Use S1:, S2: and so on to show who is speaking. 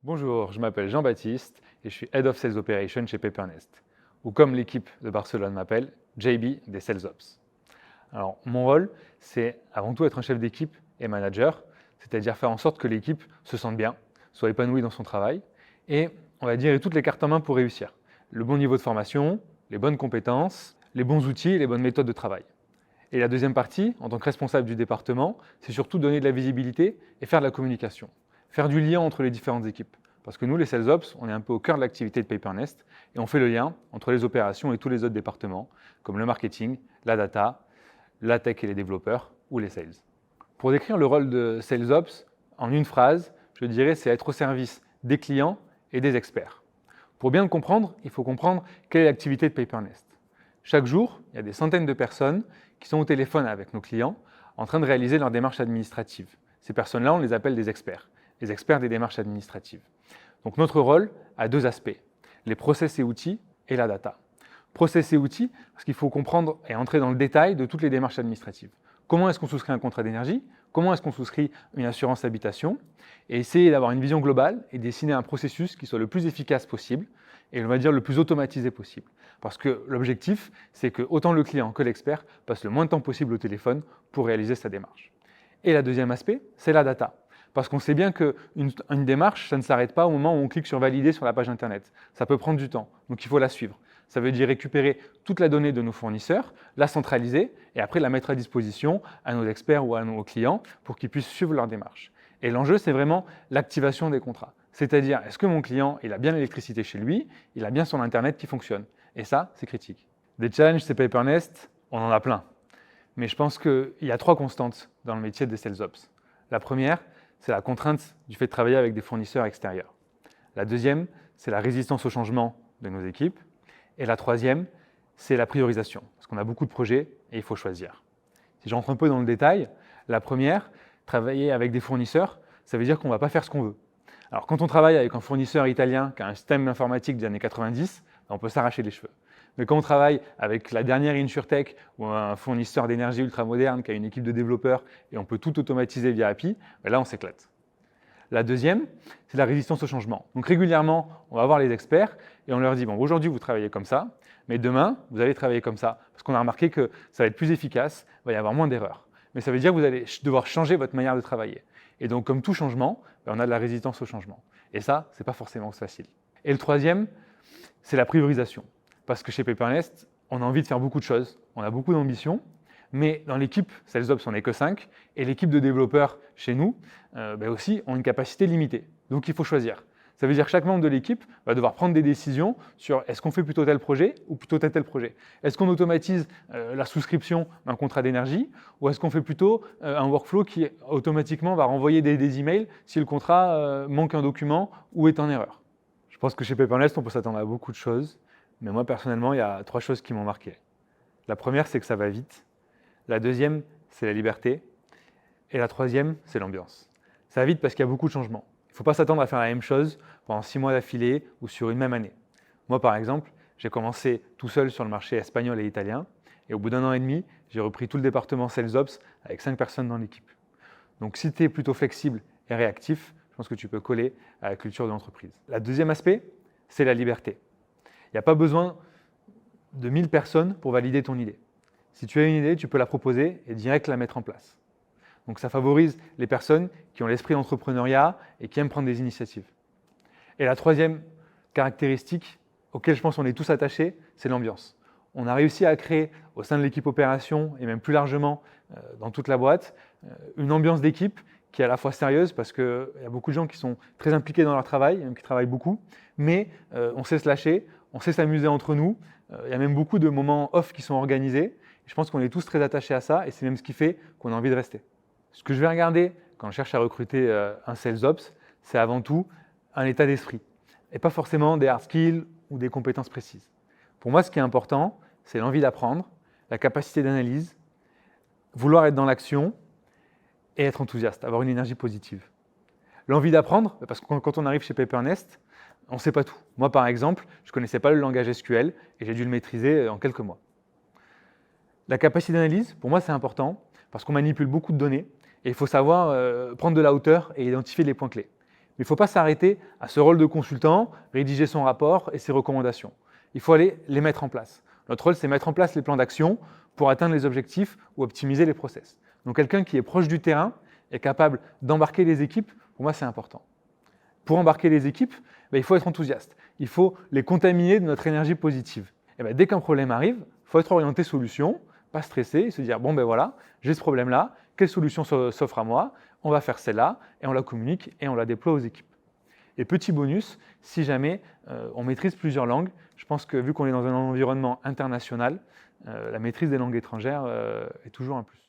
S1: Bonjour, je m'appelle Jean-Baptiste et je suis Head of Sales Operations chez Papernest, ou comme l'équipe de Barcelone m'appelle, JB des Sales Ops. Alors, mon rôle, c'est avant tout être un chef d'équipe et manager, c'est-à-dire faire en sorte que l'équipe se sente bien, soit épanouie dans son travail et, on va dire, ait toutes les cartes en main pour réussir. Le bon niveau de formation, les bonnes compétences, les bons outils et les bonnes méthodes de travail. Et la deuxième partie, en tant que responsable du département, c'est surtout donner de la visibilité et faire de la communication. Faire du lien entre les différentes équipes. Parce que nous, les Sales Ops, on est un peu au cœur de l'activité de Papernest et on fait le lien entre les opérations et tous les autres départements, comme le marketing, la data, la tech et les développeurs ou les sales. Pour décrire le rôle de Sales Ops, en une phrase, je dirais c'est être au service des clients et des experts. Pour bien le comprendre, il faut comprendre quelle est l'activité de Papernest. Chaque jour, il y a des centaines de personnes qui sont au téléphone avec nos clients en train de réaliser leurs démarches administratives. Ces personnes-là, on les appelle des experts des démarches administratives. Donc notre rôle a deux aspects, les process et outils et la data. Process et outils, parce qu'il faut comprendre et entrer dans le détail de toutes les démarches administratives. Comment est-ce qu'on souscrit un contrat d'énergie? Comment est-ce qu'on souscrit une assurance habitation? Et essayer d'avoir une vision globale et dessiner un processus qui soit le plus efficace possible et on va dire le plus automatisé possible. Parce que l'objectif, c'est que autant le client que l'expert passe le moins de temps possible au téléphone pour réaliser sa démarche. Et le deuxième aspect, c'est la data. Parce qu'on sait bien qu'une démarche, ça ne s'arrête pas au moment où on clique sur valider sur la page internet. Ça peut prendre du temps, donc il faut la suivre. Ça veut dire récupérer toute la donnée de nos fournisseurs, la centraliser et après la mettre à disposition à nos experts ou à nos clients pour qu'ils puissent suivre leur démarche. Et l'enjeu, c'est vraiment l'activation des contrats. C'est-à-dire, est-ce que mon client, il a bien l'électricité chez lui, il a bien son internet qui fonctionne? Et ça, c'est critique. Des challenges, c'est Papernest, on en a plein. Mais je pense qu'il y a trois constantes dans le métier des Sales Ops. La première, c'est la contrainte du fait de travailler avec des fournisseurs extérieurs. La deuxième, c'est la résistance au changement de nos équipes. Et la troisième, c'est la priorisation, parce qu'on a beaucoup de projets et il faut choisir. Si j'entre un peu dans le détail, la première, travailler avec des fournisseurs, ça veut dire qu'on ne va pas faire ce qu'on veut. Alors quand on travaille avec un fournisseur italien qui a un système informatique des années 90, on peut s'arracher les cheveux. Mais quand on travaille avec la dernière InsurTech ou un fournisseur d'énergie ultra moderne qui a une équipe de développeurs et on peut tout automatiser via API, là on s'éclate. La deuxième, c'est la résistance au changement. Donc régulièrement, on va voir les experts et on leur dit bon, aujourd'hui vous travaillez comme ça, mais demain vous allez travailler comme ça parce qu'on a remarqué que ça va être plus efficace, il va y avoir moins d'erreurs. Mais ça veut dire que vous allez devoir changer votre manière de travailler. Et donc comme tout changement, on a de la résistance au changement. Et ça, c'est pas forcément facile. Et le troisième, c'est la priorisation. Parce que chez Papernest, on a envie de faire beaucoup de choses, on a beaucoup d'ambition, mais dans l'équipe Sales Ops, on n'est que 5, et l'équipe de développeurs chez nous aussi ont une capacité limitée. Donc il faut choisir. Ça veut dire que chaque membre de l'équipe va devoir prendre des décisions sur est-ce qu'on fait plutôt tel projet ou plutôt tel projet. Est-ce qu'on automatise la souscription d'un contrat d'énergie ou est-ce qu'on fait plutôt un workflow qui automatiquement va renvoyer des emails si le contrat manque un document ou est en erreur. Je pense que chez Papernest, on peut s'attendre à beaucoup de choses. Mais moi, personnellement, il y a trois choses qui m'ont marqué. La première, c'est que ça va vite. La deuxième, c'est la liberté. Et la troisième, c'est l'ambiance. Ça va vite parce qu'il y a beaucoup de changements. Il ne faut pas s'attendre à faire la même chose pendant 6 mois d'affilée ou sur une même année. Moi, par exemple, j'ai commencé tout seul sur le marché espagnol et italien. Et au bout d'1 an et demi, j'ai repris tout le département Sales Ops avec 5 personnes dans l'équipe. Donc, si tu es plutôt flexible et réactif, je pense que tu peux coller à la culture de l'entreprise. Le deuxième aspect, c'est la liberté. Il n'y a pas besoin de 1000 personnes pour valider ton idée. Si tu as une idée, tu peux la proposer et direct la mettre en place. Donc ça favorise les personnes qui ont l'esprit d'entrepreneuriat et qui aiment prendre des initiatives. Et la troisième caractéristique auquel je pense qu'on est tous attachés, c'est l'ambiance. On a réussi à créer au sein de l'équipe opération et même plus largement dans toute la boîte une ambiance d'équipe qui est à la fois sérieuse parce qu'il y a beaucoup de gens qui sont très impliqués dans leur travail, même qui travaillent beaucoup, mais on sait se lâcher, on sait s'amuser entre nous. Il y a même beaucoup de moments off qui sont organisés. Et je pense qu'on est tous très attachés à ça et c'est même ce qui fait qu'on a envie de rester. Ce que je vais regarder quand je cherche à recruter un Sales Ops, c'est avant tout un état d'esprit et pas forcément des hard skills ou des compétences précises. Pour moi, ce qui est important, c'est l'envie d'apprendre, la capacité d'analyse, vouloir être dans l'action et être enthousiaste, avoir une énergie positive. L'envie d'apprendre, parce que quand on arrive chez Papernest, on ne sait pas tout. Moi, par exemple, je ne connaissais pas le langage SQL et j'ai dû le maîtriser en quelques mois. La capacité d'analyse, pour moi, c'est important parce qu'on manipule beaucoup de données et il faut savoir prendre de la hauteur et identifier les points clés. Mais il ne faut pas s'arrêter à ce rôle de consultant, rédiger son rapport et ses recommandations. Il faut aller les mettre en place. Notre rôle, c'est mettre en place les plans d'action pour atteindre les objectifs ou optimiser les process. Donc quelqu'un qui est proche du terrain est capable d'embarquer les équipes, pour moi c'est important. Pour embarquer les équipes, il faut être enthousiaste. Il faut les contaminer de notre énergie positive. Et dès qu'un problème arrive, il faut être orienté solution, pas stressé, et se dire bon voilà, j'ai ce problème-là, quelle solution s'offre à moi? On va faire celle-là, et on la communique et on la déploie aux équipes. Et petit bonus, si jamais on maîtrise plusieurs langues, je pense que vu qu'on est dans un environnement international, la maîtrise des langues étrangères est toujours un plus.